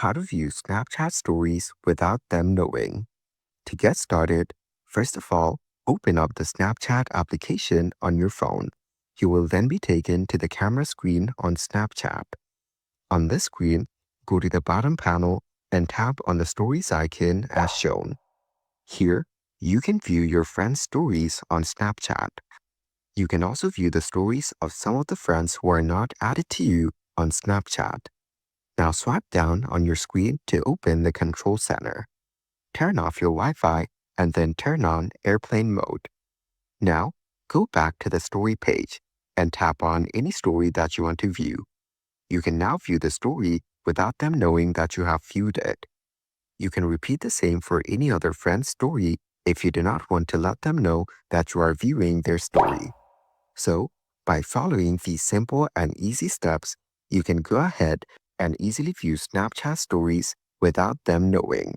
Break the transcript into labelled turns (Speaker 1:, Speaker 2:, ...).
Speaker 1: how to view Snapchat stories without them knowing. To get started, first of all, open up the Snapchat application on your phone. You will then be taken to the camera screen on Snapchat. On this screen, go to the bottom panel and tap on the stories icon as shown. Here, you can view your friends' stories on Snapchat. You can also view the stories of some of the friends who are not added to you on Snapchat. Now swipe down on your screen to open the control center. Turn off your Wi-Fi and then turn on airplane mode. Now, go back to the story page and tap on any story that you want to view. You can now view the story without them knowing that you have viewed it. You can repeat the same for any other friend's story if you do not want to let them know that you are viewing their story. So, by following these simple and easy steps, you can go ahead and easily view Snapchat stories without them knowing.